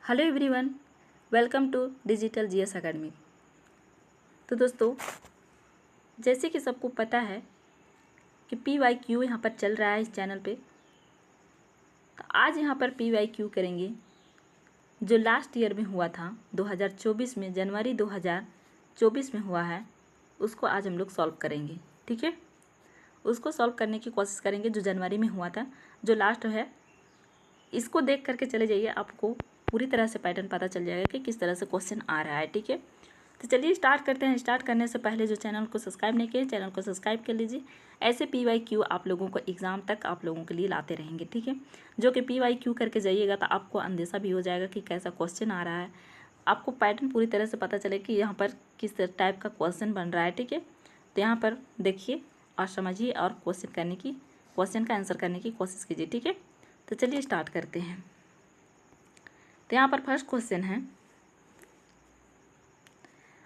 Hello everyone, welcome to digital GS academy. तो दोस्तों, जैसे कि सबको पता है कि PYQ यहाँ पर चल रहा है इस चैनल पे। तो आज यहाँ पर PYQ करेंगे जो लास्ट ईयर में हुआ था 2024 में, जनवरी 2024 में हुआ है, उसको आज हम लोग सॉल्व करेंगे। ठीक है, उसको सॉल्व करने की कोशिश करेंगे जो जनवरी में हुआ था, जो लास्ट है। इसको देख करके चले जाइए, आपको पूरी तरह से पैटर्न पता चल जाएगा कि किस तरह से क्वेश्चन आ रहा है। ठीक है, तो चलिए स्टार्ट करते हैं। स्टार्ट करने से पहले जो चैनल को सब्सक्राइब नहीं किए, चैनल को सब्सक्राइब कर लीजिए। ऐसे PYQ आप लोगों को एग्ज़ाम तक आप लोगों के लिए लाते रहेंगे। ठीक है, जो कि PYQ करके जाइएगा तो आपको अंदेशा भी हो जाएगा कि कैसा क्वेश्चन आ रहा है, आपको पैटर्न पूरी तरह से पता चले कि यहाँ पर किस टाइप का क्वेश्चन बन रहा है। ठीक है, तो यहाँ पर देखिए और समझिए और क्वेश्चन का आंसर करने की कोशिश कीजिए। ठीक है, तो चलिए स्टार्ट करते हैं। तो यहाँ पर फर्स्ट क्वेश्चन है,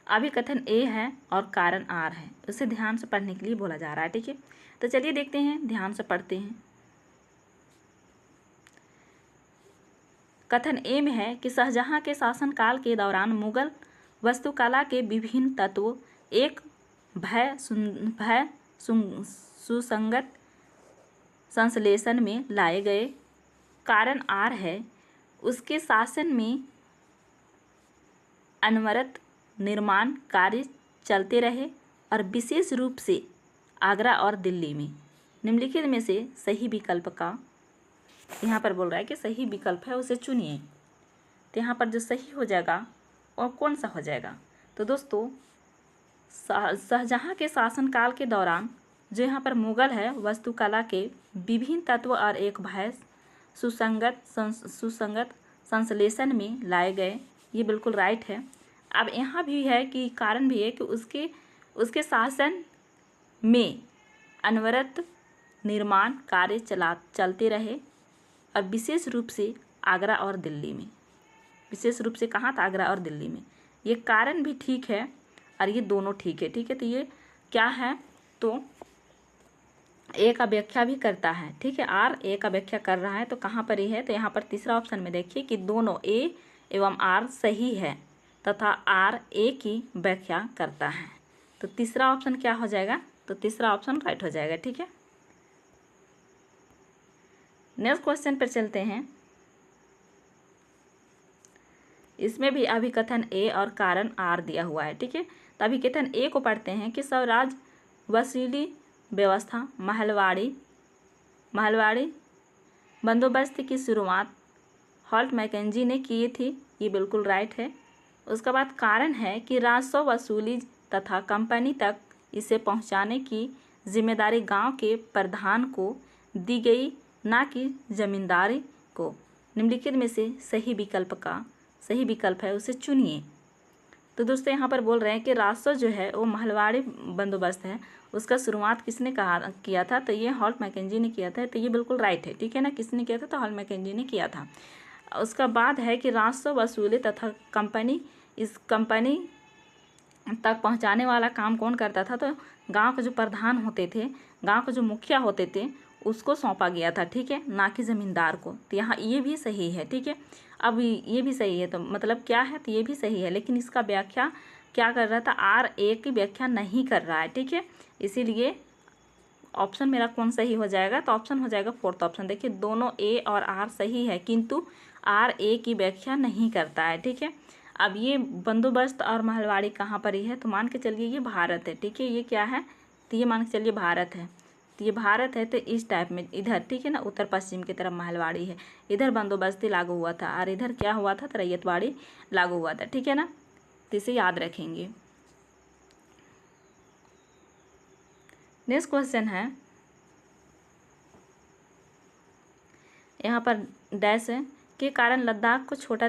अभिकथन A है और कारण R है, उसे ध्यान से पढ़ने के लिए बोला जा रहा है। ठीक है, तो चलिए देखते हैं, ध्यान से पढ़ते हैं। कथन A में है कि शाहजहां के शासनकाल के दौरान मुगल वास्तुकला के विभिन्न तत्व एक सुसंगत संश्लेषण में लाए गए। कारण R है, उसके शासन में अनवरत निर्माण कार्य चलते रहे और विशेष रूप से आगरा और दिल्ली में। निम्नलिखित में से सही विकल्प का, यहाँ पर बोल रहा है कि सही विकल्प है उसे चुनिए। तो यहाँ पर जो सही हो जाएगा और कौन सा हो जाएगा, तो दोस्तों शाहजहां के शासनकाल के दौरान जो यहाँ पर मुगल है वास्तुकला के विभिन्न तत्व और एक भय सुसंगत संश्लेषण में लाए गए, ये बिल्कुल राइट है। अब यहाँ भी है कि कारण भी है कि उसके शासन में अनवरत निर्माण कार्य चलते रहे और विशेष रूप से आगरा और दिल्ली में। विशेष रूप से कहाँ था? आगरा और दिल्ली में। ये कारण भी ठीक है और ये दोनों ठीक है। ठीक है, तो ये क्या है, तो ए का व्याख्या भी करता है। ठीक है, आर ए का व्याख्या कर रहा है, तो कहाँ पर ये है, तो यहाँ पर तीसरा ऑप्शन में देखिए कि दोनों ए एवं आर सही है तथा आर ए की व्याख्या करता है। तो तीसरा ऑप्शन क्या हो जाएगा, तो तीसरा ऑप्शन राइट हो जाएगा। ठीक है, नेक्स्ट क्वेश्चन पर चलते हैं। इसमें भी अभिकथन ए और कारण आर दिया हुआ है। ठीक है, तो अभिकथन ए को पढ़ते हैं कि स्वराज वसूली व्यवस्था महलवाड़ी बंदोबस्त की शुरुआत हॉल्ट मैकेंजी ने की थी, ये बिल्कुल राइट है। उसके बाद कारण है कि राजस्व वसूली तथा कंपनी तक इसे पहुंचाने की जिम्मेदारी गांव के प्रधान को दी गई, ना कि जमींदारी को। निम्नलिखित में से सही विकल्प है उसे चुनिए। तो दोस्तों यहाँ पर बोल रहे हैं कि राजस्व जो है वो महलवाड़ी बंदोबस्त है, उसका शुरुआत किसने किया था, तो ये हॉल्ट मैकेंजी ने किया था। तो ये बिल्कुल राइट है। ठीक है ना, किसने किया था, तो हॉल्ट मैकेंजी ने किया था। उसका बाद है कि राजस्व वसूली तथा कंपनी तक पहुंचाने वाला काम कौन करता था, तो गांव के जो प्रधान होते थे, गांव के जो मुखिया होते थे, उसको सौंपा गया था। ठीक है, ना कि ज़मींदार को। तो यहाँ ये भी सही है। ठीक है, अब ये भी सही है, तो मतलब क्या है, तो ये भी सही है, लेकिन इसका व्याख्या क्या कर रहा था, आर ए की व्याख्या नहीं कर रहा है। ठीक है, इसीलिए ऑप्शन मेरा कौन सही हो जाएगा, तो ऑप्शन हो जाएगा फोर्थ ऑप्शन। देखिए दोनों ए और आर सही है, किंतु आर ए की व्याख्या नहीं करता है। ठीक है, अब ये बंदोबस्त और महलवाड़ी कहाँ पर ही है, तो मान के चलिए ये भारत है। ठीक है, ये क्या है, तो ये मान के चलिए भारत है। तो ये भारत है, तो इस टाइप में इधर, ठीक है ना, उत्तर पश्चिम की तरफ महलवाड़ी है, इधर बंदोबस्ती लागू हुआ था और इधर क्या हुआ था, तो रैयतवाड़ी लागू हुआ था। ठीक है ना, तो इसे याद रखेंगे। नेक्स्ट क्वेश्चन है, यहाँ पर डैश है के कारण लद्दाख को छोटा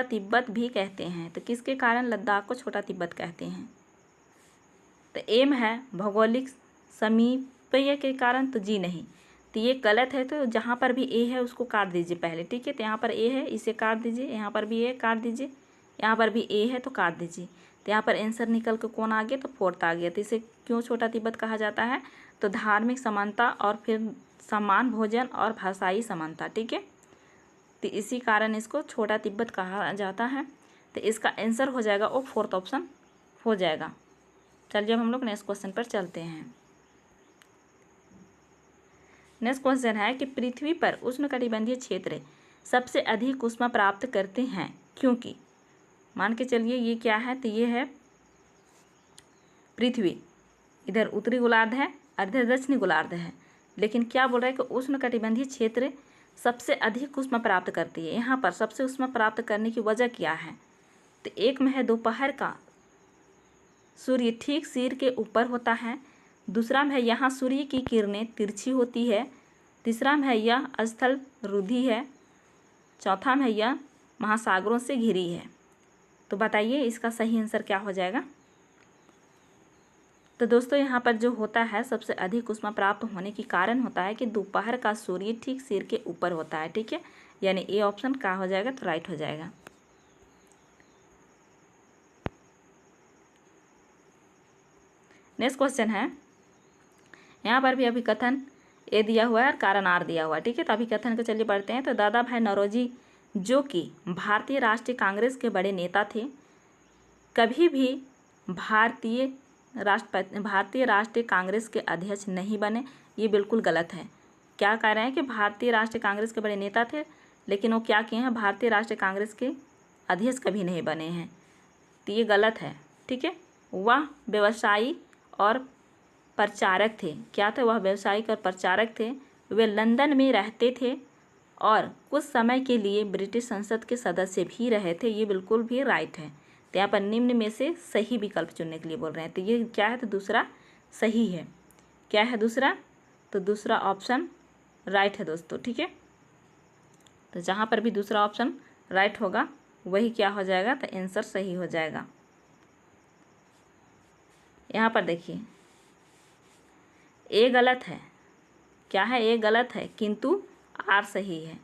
तिब्बत भी कहते हैं। तो किसके कारण लद्दाख को छोटा तिब्बत कहते हैं, तो एम है भौगोलिक समीपय के कारण, तो जी नहीं, तो ये गलत है। तो जहाँ पर भी ए है उसको काट दीजिए पहले। ठीक है, तो यहाँ पर ए है, इसे काट दीजिए, यहाँ पर भी ए काट दीजिए, यहाँ पर भी ए है तो काट दीजिए। तो यहाँ पर आंसर निकल के कौन आ गया, तो फोर्थ आ गया। तो इसे क्यों छोटा तिब्बत कहा जाता है, तो धार्मिक समानता और फिर समान भोजन और भाषाई समानता। ठीक है, तो इसी कारण इसको छोटा तिब्बत कहा जाता है। तो इसका आंसर हो जाएगा वो 4th ऑप्शन हो जाएगा। चलिए अब हम लोग नेक्स्ट क्वेश्चन पर चलते हैं। नेक्स्ट क्वेश्चन है कि पृथ्वी पर उष्णकटिबंधीय क्षेत्र सबसे अधिक ऊष्मा प्राप्त करते हैं क्योंकि, मान के चलिए ये क्या है, तो ये है पृथ्वी, इधर उत्तरी गोलार्ध है और इधर दक्षिणी गोलार्ध है, लेकिन क्या बोल रहा है कि उष्णकटिबंधीय क्षेत्र सबसे अधिक ऊष्मा प्राप्त करती है। यहाँ पर सबसे ऊष्मा प्राप्त करने की वजह क्या है, तो एक में है दोपहर का सूर्य ठीक सिर के ऊपर होता है, दूसरा में है यहाँ सूर्य की किरणें तिरछी होती है, तीसरा में है यह स्थल रुधि है, चौथा में है यह महासागरों से घिरी है। तो बताइए इसका सही आंसर क्या हो जाएगा। तो दोस्तों यहाँ पर जो होता है सबसे अधिक ऊष्मा प्राप्त होने की कारण होता है कि दोपहर का सूर्य ठीक सिर के ऊपर होता है, ठीक है, यानी ए ऑप्शन क्या हो जाएगा, तो राइट हो जाएगा। नेक्स्ट क्वेश्चन है, यहाँ पर भी अभिकथन ए दिया हुआ है और कारण आर दिया हुआ है, ठीक है। तो अभिकथन को चलिए पढ़ते हैं। तो दादा भाई नौरोजी जो कि भारतीय राष्ट्रीय कांग्रेस के बड़े नेता थे, कभी भी भारतीय राष्ट्रीय कांग्रेस के अध्यक्ष नहीं बने। ये बिल्कुल गलत है। क्या कह रहे हैं कि भारतीय राष्ट्रीय कांग्रेस के बड़े नेता थे, लेकिन वो क्या किए हैं, भारतीय राष्ट्रीय कांग्रेस के अध्यक्ष कभी नहीं बने हैं, तो ये गलत है, ठीक है। वह व्यवसायी और प्रचारक थे। क्या थे, वह व्यवसायिक और प्रचारक थे। वे लंदन में रहते थे और कुछ समय के लिए ब्रिटिश संसद के सदस्य भी रहे थे। ये बिल्कुल भी राइट है। तो यहाँ पर निम्न में से सही विकल्प चुनने के लिए बोल रहे हैं। तो ये क्या है, तो दूसरा सही है। क्या है दूसरा, तो दूसरा ऑप्शन राइट है दोस्तों, ठीक है। तो जहाँ पर भी दूसरा ऑप्शन राइट होगा वही क्या हो जाएगा, तो आंसर सही हो जाएगा। यहाँ पर देखिए ए गलत है। क्या है, ए गलत है, किंतु आर सही है,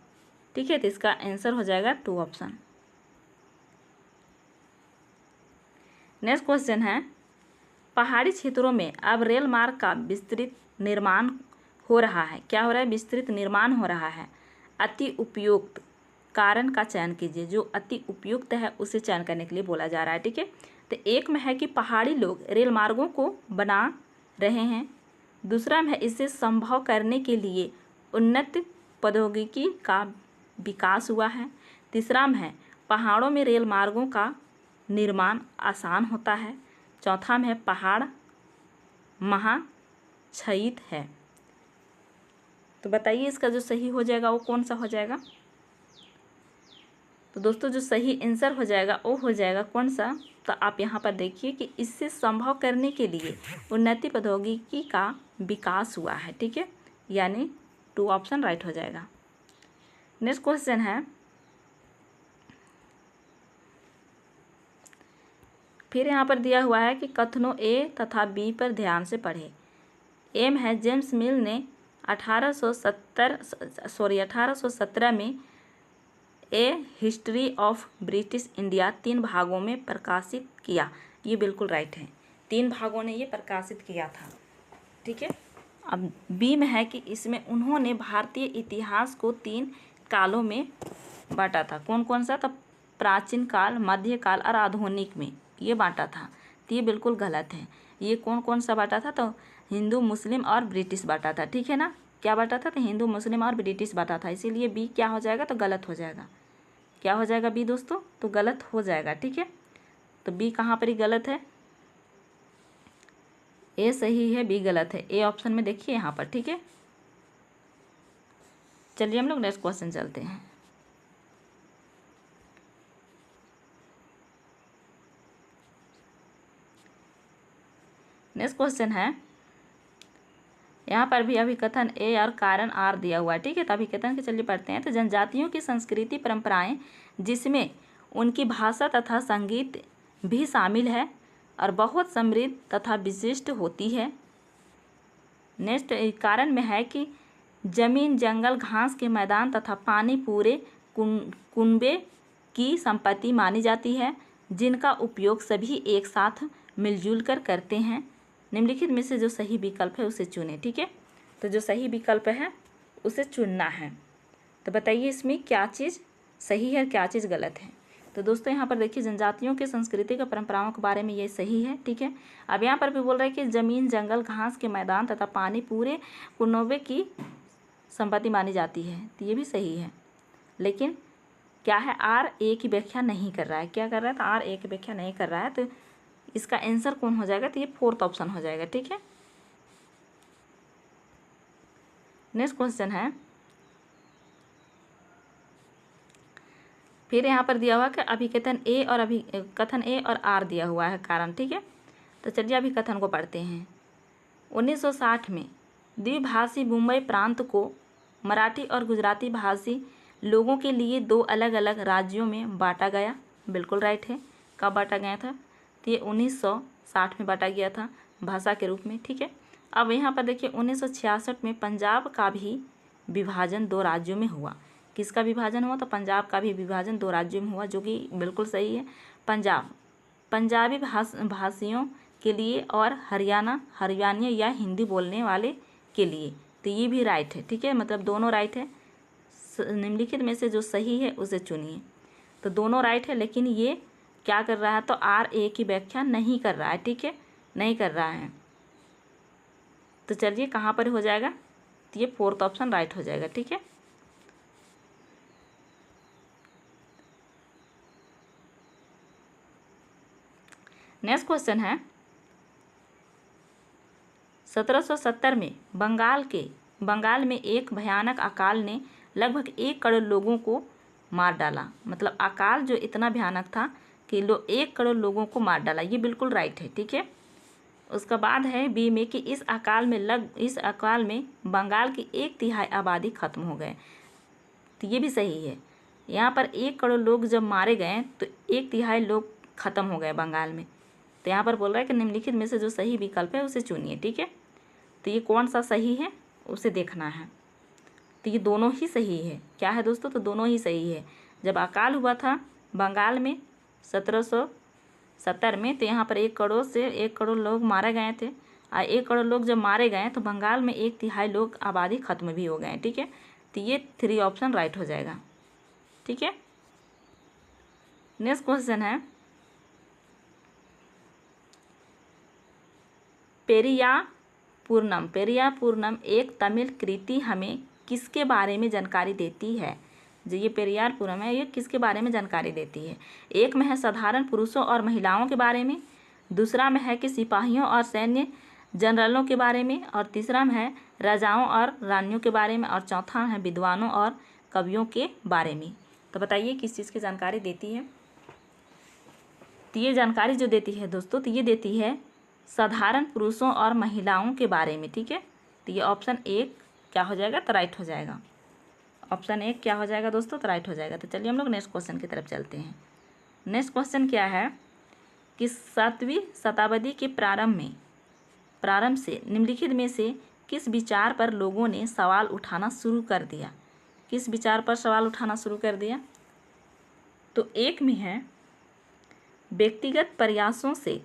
ठीक है। तो इसका आंसर हो जाएगा 2 ऑप्शन। नेक्स्ट क्वेश्चन है, पहाड़ी क्षेत्रों में अब रेल मार्ग का विस्तृत निर्माण हो रहा है। क्या हो रहा है, विस्तृत निर्माण हो रहा है। अति उपयुक्त कारण का चयन कीजिए। जो अति उपयुक्त है उसे चयन करने के लिए बोला जा रहा है, ठीक है। तो एक में है कि पहाड़ी लोग रेल मार्गों को बना रहे हैं, दूसरा में है इसे संभव करने के लिए उन्नत प्रौद्योगिकी का विकास हुआ है, तीसरा में है पहाड़ों में रेल मार्गों का निर्माण आसान होता है, चौथा में है पहाड़ महाक्षयित है। तो बताइए इसका जो सही हो जाएगा वो कौन सा हो जाएगा। तो दोस्तों जो सही आंसर हो जाएगा वो हो जाएगा कौन सा, तो आप यहाँ पर देखिए कि इससे संभव करने के लिए उन्नति प्रौद्योगिकी का विकास हुआ है, ठीक है, यानी 2 ऑप्शन राइट हो जाएगा। नेक्स्ट क्वेश्चन है, फिर यहाँ पर दिया हुआ है कि कथनों ए तथा बी पर ध्यान से पढ़े। एम है जेम्स मिल ने 1817 में ए हिस्ट्री ऑफ ब्रिटिश इंडिया 3 भागों में प्रकाशित किया। ये बिल्कुल राइट है, 3 भागों ने ये प्रकाशित किया था, ठीक है। अब बी में है कि इसमें उन्होंने भारतीय इतिहास को 3 कालों में बांटा था। कौन कौन सा, तो प्राचीन काल, मध्यकाल और आधुनिक में ये बांटा था। तो ये बिल्कुल गलत है। ये कौन कौन सा बांटा था, तो हिंदू, मुस्लिम और ब्रिटिश बांटा था, ठीक है ना। क्या बांटा था, तो हिंदू, मुस्लिम और ब्रिटिश बांटा था। इसीलिए बी क्या हो जाएगा, तो गलत हो जाएगा। क्या हो जाएगा बी दोस्तों, तो गलत हो जाएगा, ठीक है। तो बी कहाँ पर ही गलत है, ए सही है, बी गलत है। ए ऑप्शन में देखिए यहाँ पर, ठीक है। चलिए हम लोग नेक्स्ट क्वेश्चन चलते हैं। नेक्स्ट क्वेश्चन है, यहाँ पर भी अभिकथन ए और कारण आर दिया हुआ है, ठीक है। तो अभिकथन के चलिए पढ़ते हैं। तो जनजातियों की संस्कृति परंपराएं जिसमें उनकी भाषा तथा संगीत भी शामिल है और बहुत समृद्ध तथा विशिष्ट होती है। नेक्स्ट कारण में है कि जमीन, जंगल, घास के मैदान तथा पानी पूरे कुनबे की संपत्ति मानी जाती है, जिनका उपयोग सभी एक साथ मिलजुल कर करते हैं। निम्नलिखित में से जो सही विकल्प है उसे चुनें, ठीक है। तो जो सही विकल्प है उसे चुनना है। तो बताइए इसमें क्या चीज़ सही है, क्या चीज़ गलत है। तो दोस्तों यहाँ पर देखिए जनजातियों की संस्कृति और परंपराओं के बारे में ये सही है, ठीक है। अब यहाँ पर भी बोल रहा है कि ज़मीन, जंगल, घास के मैदान तथा पानी पूरे कुनबे की संपत्ति मानी जाती है, तो ये भी सही है। लेकिन क्या है, आर ए की व्याख्या नहीं कर रहा है। क्या कर रहा है, तो आर ए की व्याख्या नहीं कर रहा है, तो इसका आंसर कौन हो जाएगा, तो ये फोर्थ ऑप्शन हो जाएगा, ठीक है। नेक्स्ट क्वेश्चन है, फिर यहाँ पर दिया हुआ कि अभिकथन ए और अभिकथन ए और आर दिया हुआ है कारण, ठीक है। तो चलिए अभिकथन को पढ़ते हैं। 1960 में द्विभाषी मुंबई प्रांत को मराठी और गुजराती भाषी लोगों के लिए 2 अलग अलग राज्यों में बांटा गया। बिल्कुल राइट है। कब बांटा गया था, तो ये 1960 में बांटा गया था भाषा के रूप में, ठीक है। अब यहाँ पर देखिए 1966 में पंजाब का भी विभाजन 2 राज्यों में हुआ। किसका विभाजन हुआ, तो पंजाब का भी विभाजन 2 राज्यों में हुआ, जो कि बिल्कुल सही है। पंजाबी भाषियों के लिए और हरियाणा या हिंदी बोलने वाले के लिए, तो ये भी राइट है, ठीक है। मतलब दोनों राइट है। निम्नलिखित में से जो सही है उसे चुनिए। तो दोनों राइट है, लेकिन ये क्या कर रहा है, तो आर ए की व्याख्या नहीं कर रहा है, ठीक है, नहीं कर रहा है। तो चलिए कहाँ पर हो जाएगा, तो ये फोर्थ ऑप्शन राइट हो जाएगा, ठीक है। नेक्स्ट क्वेश्चन है, 1770 में बंगाल में एक भयानक अकाल ने लगभग 1 करोड़ लोगों को मार डाला। मतलब अकाल जो इतना भयानक था कि 1 करोड़ लोगों को मार डाला, ये बिल्कुल राइट है, ठीक है। उसका बाद है बी में कि इस अकाल में बंगाल की 1/3 आबादी खत्म हो गए, तो ये भी सही है। यहाँ पर 1 करोड़ लोग जब मारे गए तो 1/3 लोग खत्म हो गए बंगाल में। तो यहाँ पर बोल रहा है कि निम्नलिखित में से जो सही विकल्प है उसे चुनिए, ठीक है। तो ये कौन सा सही है उसे देखना है। तो ये दोनों ही सही है। क्या है दोस्तों, तो दोनों ही सही है। जब अकाल हुआ था बंगाल में 1770 में, तो यहाँ पर 1 करोड़ लोग मारे गए थे। और 1 करोड़ लोग जब मारे गए तो बंगाल में 1/3 लोग आबादी खत्म भी हो गए, ठीक है। तो ये 3 ऑप्शन राइट हो जाएगा, ठीक है। नेक्स्ट क्वेश्चन है, पेरियापुरनम एक तमिल कृति हमें किसके बारे में जानकारी देती है। जो ये पेरियापुरम है, ये किसके बारे में जानकारी देती है। एक में है साधारण पुरुषों और महिलाओं के बारे में, दूसरा में है कि सिपाहियों और सैन्य जनरलों के बारे में, और तीसरा में है राजाओं और रानियों के बारे में, और चौथा है विद्वानों और कवियों के बारे में। तो बताइए किस चीज़ की जानकारी देती है। तो ये जानकारी जो देती है दोस्तों, तो ये देती है साधारण पुरुषों और महिलाओं के बारे में, ठीक है। तो ये ऑप्शन 1 क्या हो जाएगा, तो राइट हो जाएगा। ऑप्शन 1 क्या हो जाएगा दोस्तों, तो राइट हो जाएगा। तो चलिए हम लोग नेक्स्ट क्वेश्चन की तरफ चलते हैं। नेक्स्ट क्वेश्चन क्या है कि 7वीं शताब्दी के प्रारंभ से निम्नलिखित में से किस विचार पर लोगों ने सवाल उठाना शुरू कर दिया। किस विचार पर सवाल उठाना शुरू कर दिया, तो एक में है व्यक्तिगत प्रयासों से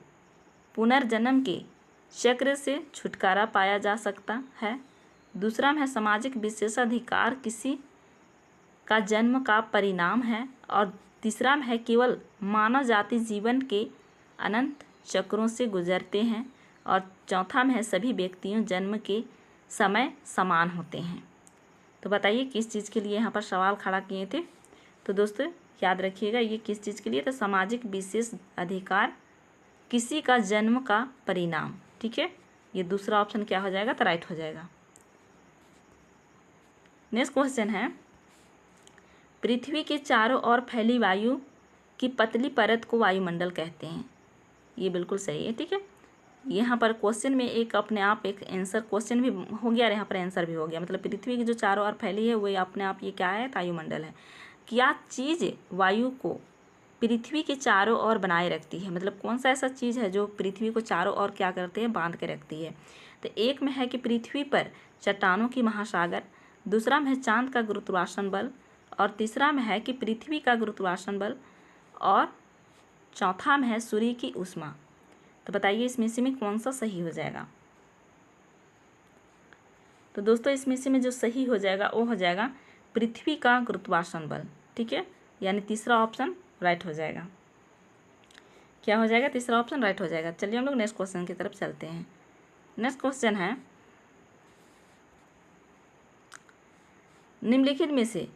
पुनर्जन्म के चक्र से छुटकारा पाया जा सकता है, दूसरा में है सामाजिक विशेषाधिकार किसी का जन्म का परिणाम है, और तीसरा में है केवल मानव जाति जीवन के अनंत चक्रों से गुजरते हैं, और चौथा में है सभी व्यक्तियों जन्म के समय समान होते हैं। तो बताइए किस चीज़ के लिए यहाँ पर सवाल खड़ा किए थे। तो दोस्तों याद रखिएगा ये किस चीज़ के लिए, तो सामाजिक विशेष अधिकार किसी का जन्म का परिणाम, ठीक है। ये दूसरा ऑप्शन क्या हो जाएगा, तो राइट हो जाएगा। नेक्स्ट क्वेश्चन है, पृथ्वी के चारों ओर फैली वायु की पतली परत को वायुमंडल कहते हैं। ये बिल्कुल सही है, ठीक है। यहाँ पर क्वेश्चन में एक अपने आप एक आंसर क्वेश्चन भी हो गया और यहाँ पर आंसर भी हो गया। मतलब पृथ्वी की जो चारों ओर फैली है वो अपने आप ये क्या है, वायुमंडल है। क्या चीज़ वायु को पृथ्वी के चारों ओर बनाए रखती है। मतलब कौन सा ऐसा चीज़ है जो पृथ्वी को चारों ओर क्या करते हैं, बांध के रखती है। तो एक में है कि पृथ्वी पर चट्टानों की महासागर, दूसरा में है चांद का गुरुत्वाकर्षण बल, और तीसरा में है कि पृथ्वी का गुरुत्वाकर्षण बल, और चौथा में है सूर्य की ऊष्मा। तो बताइए इसमें से में कौन सा सही हो जाएगा। तो दोस्तों इसमें से में जो सही हो जाएगा वो हो जाएगा पृथ्वी का गुरुत्वाकर्षण बल, ठीक है। यानी तीसरा ऑप्शन राइट हो जाएगा। क्या हो जाएगा? तीसरा ऑप्शन राइट हो जाएगा। चलिए हम लोग नेक्स्ट क्वेश्चन की तरफ चलते हैं। नेक्स्ट क्वेश्चन है, निम्नलिखित में से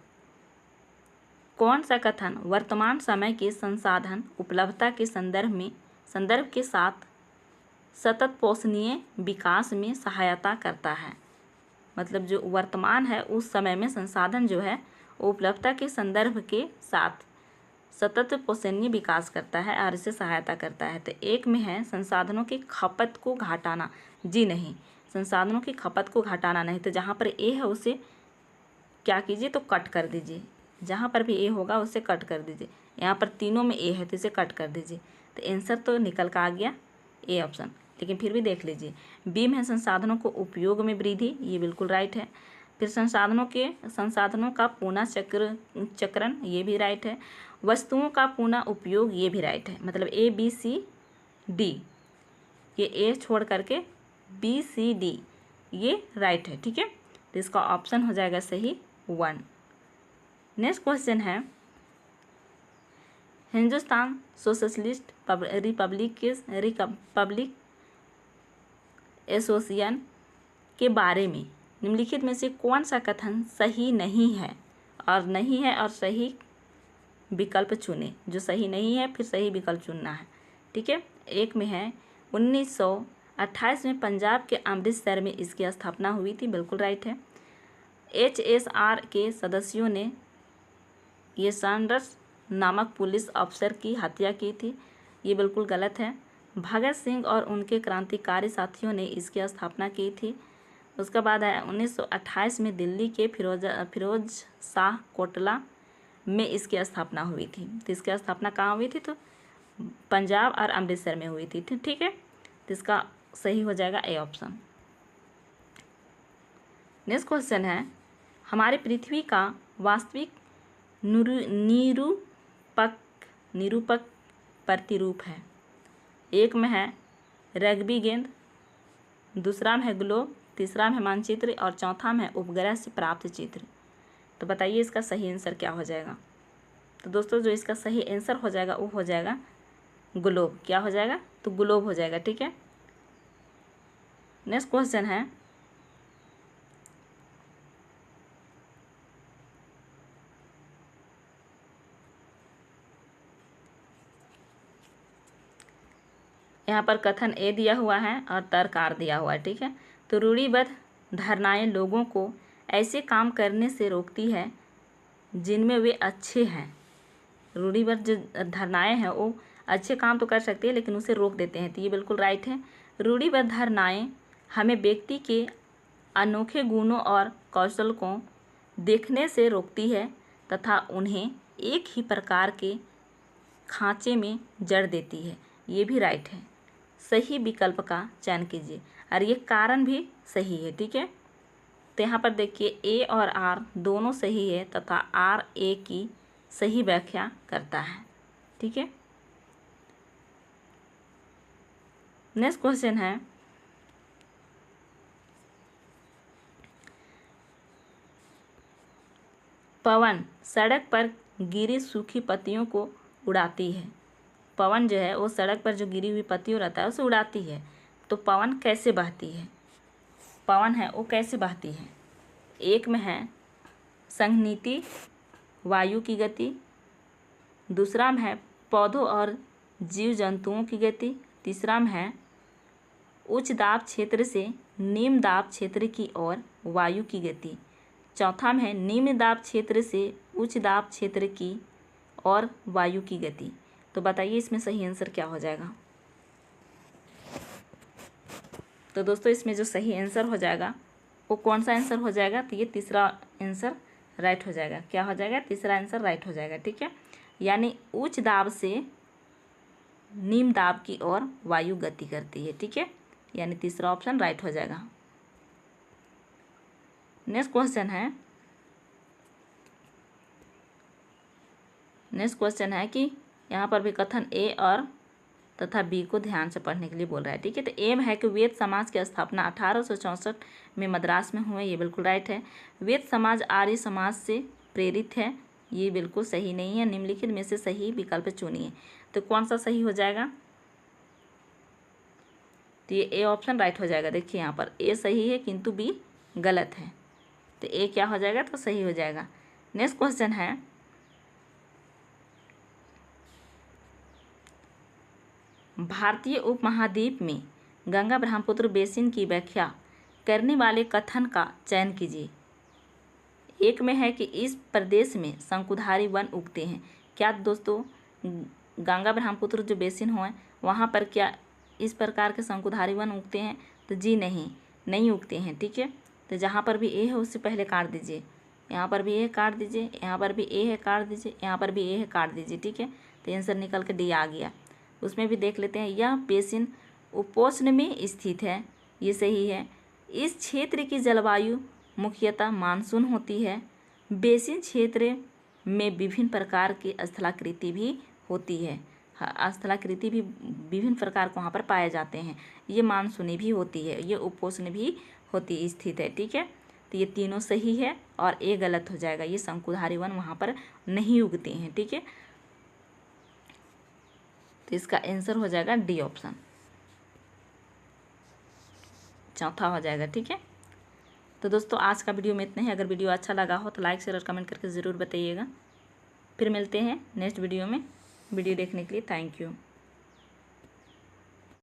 कौन सा कथन वर्तमान समय के संसाधन उपलब्धता के संदर्भ के साथ सतत पोषणीय विकास में सहायता करता है? मतलब जो वर्तमान है उस समय में संसाधन जो है उपलब्धता के संदर्भ के साथ सतत पोषणीय विकास करता है और इसे सहायता करता है। तो एक में है संसाधनों की खपत को घटाना। जी नहीं, संसाधनों की खपत को घटाना नहीं। तो जहाँ पर ए है उसे क्या कीजिए, तो कट कर दीजिए। जहाँ पर भी ए होगा उसे कट कर दीजिए। यहाँ पर तीनों में ए है तो इसे कट कर दीजिए। तो आंसर तो निकल कर आ गया ए ऑप्शन, लेकिन फिर भी देख लीजिए। बी में है संसाधनों को उपयोग में वृद्धि, ये बिल्कुल राइट है। फिर संसाधनों का पुनः चक्रण, ये भी राइट है। वस्तुओं का पुनः उपयोग, ये भी राइट है। मतलब ए बी सी डी, ये ए छोड़ करके बी सी डी ये राइट है। ठीक है, तो इसका ऑप्शन हो जाएगा सही 1। नेक्स्ट क्वेश्चन है, हिंदुस्तान सोशलिस्ट रिपब्लिक एसोसिएशन के बारे में निम्नलिखित में से कौन सा कथन सही नहीं है? और सही विकल्प चुने। जो सही नहीं है फिर सही विकल्प चुनना है। ठीक है, एक में है 1928 में पंजाब के अमृतसर में इसकी स्थापना हुई थी, बिल्कुल राइट है। HSR के सदस्यों ने ये सैंडर्स नामक पुलिस अफसर की हत्या की थी, ये बिल्कुल गलत है। भगत सिंह और उनके क्रांतिकारी साथियों ने इसकी स्थापना की थी। उसके बाद है 1928 में दिल्ली के फिरोज शाह कोटला में इसकी स्थापना हुई थी। तो इसकी स्थापना कहाँ हुई थी? तो पंजाब और अमृतसर में हुई थी। ठीक है, तो इसका सही हो जाएगा ए ऑप्शन। नेक्स्ट क्वेश्चन है, हमारी पृथ्वी का वास्तविक निरूपक प्रतिरूप है। एक में है रग्बी गेंद, दूसरा में है ग्लोब, तीसरा में है मानचित्र और चौथा में है उपग्रह से प्राप्त चित्र। तो बताइए इसका सही आंसर क्या हो जाएगा? तो दोस्तों जो इसका सही आंसर हो जाएगा वो हो जाएगा ग्लोब। क्या हो जाएगा? तो ग्लोब हो जाएगा। ठीक है, नेक्स्ट क्वेश्चन है, यहाँ पर कथन ए दिया हुआ है और तर्क आर दिया हुआ है। ठीक है, तो रूढ़िबद्ध धारणाएं लोगों को ऐसे काम करने से रोकती है जिनमें वे अच्छे हैं। रूढ़िबद्ध जो धारणाएं हैं वो अच्छे काम तो कर सकती है लेकिन उसे रोक देते हैं, तो ये बिल्कुल राइट है। रूढ़िबद्ध धारणाएं हमें व्यक्ति के अनोखे गुणों और कौशल को देखने से रोकती है तथा उन्हें एक ही प्रकार के खांचे में जड़ देती है, ये भी राइट है। सही विकल्प का चयन कीजिए और ये कारण भी सही है। ठीक है, तो यहाँ पर देखिए ए और आर दोनों सही है तथा आर ए की सही व्याख्या करता है। ठीक है, नेक्स्ट क्वेश्चन है, पवन सड़क पर गिरी सूखी पत्तियों को उड़ाती है। पवन जो है वो सड़क पर जो गिरी हुई पत्तियों रहता है उसे उड़ाती है। तो पवन कैसे बहती है? पवन है वो कैसे बहती है? एक में है संघनित वायु की गति, दूसरा में है पौधों और जीव जंतुओं की गति, तीसरा में है उच्च दाब क्षेत्र से निम्न दाब क्षेत्र की ओर वायु की गति, चौथा में है निम्न दाब क्षेत्र से उच्च दाब क्षेत्र की ओर वायु की गति। तो बताइए इसमें सही आंसर क्या हो जाएगा? तो दोस्तों इसमें जो सही आंसर हो जाएगा वो कौन सा आंसर हो जाएगा? तो ये तीसरा आंसर राइट हो जाएगा। क्या हो जाएगा? तीसरा आंसर राइट हो जाएगा। ठीक है, यानी उच्च दाब से निम्न दाब की ओर वायु गति करती है। ठीक है, यानी तीसरा ऑप्शन राइट हो जाएगा। नेक्स्ट क्वेश्चन है कि यहाँ पर भी कथन ए और तथा बी को ध्यान से पढ़ने के लिए बोल रहा है। ठीक है, तो एम है कि वेद समाज की स्थापना 1864 में मद्रास में हुए, ये बिल्कुल राइट है। वेद समाज आर्य समाज से प्रेरित है ये बिल्कुल सही नहीं है। निम्नलिखित में से सही विकल्प चुनिए। तो कौन सा सही हो जाएगा? तो ये ए ऑप्शन राइट हो जाएगा। देखिए यहाँ पर ए सही है किंतु बी गलत है, तो ए क्या हो जाएगा? तो सही हो जाएगा। नेक्स्ट क्वेश्चन है, भारतीय उपमहाद्वीप में गंगा ब्रह्मपुत्र बेसिन की व्याख्या करने वाले कथन का चयन कीजिए। एक में है कि इस प्रदेश में शंकुधारी वन उगते हैं। क्या दोस्तों गंगा ब्रह्मपुत्र जो बेसिन हो वहाँ पर क्या इस प्रकार के शंकुधारी वन उगते हैं? तो जी नहीं उगते हैं। ठीक है, तो जहाँ पर भी ए है उससे पहले काट दीजिए। यहाँ पर भी ए है काट दीजिए, यहाँ पर भी ए है काट दीजिए, यहाँ पर भी ए है काट दीजिए। ठीक है, तो आंसर निकल के डी आ गया। उसमें भी देख लेते हैं। यह बेसिन उपोष्ण में स्थित है, ये सही है। इस क्षेत्र की जलवायु मुख्यतः मानसून होती है। बेसिन क्षेत्र में विभिन्न प्रकार की स्थलाकृति भी होती है। स्थलाकृति भी विभिन्न प्रकार को वहाँ पर पाए जाते हैं। ये मानसूनी भी होती है, ये उपोष्ण भी होती स्थित है। ठीक है, तो ये तीनों सही है और ए गलत हो जाएगा। ये शंकुधारी वन वहाँ पर नहीं उगते हैं। ठीक है, तो इसका आंसर हो जाएगा डी ऑप्शन, चौथा हो जाएगा। ठीक है, तो दोस्तों आज का वीडियो में इतना ही। अगर वीडियो अच्छा लगा हो तो लाइक शेयर और कमेंट करके ज़रूर बताइएगा। फिर मिलते हैं नेक्स्ट वीडियो में। वीडियो देखने के लिए थैंक यू।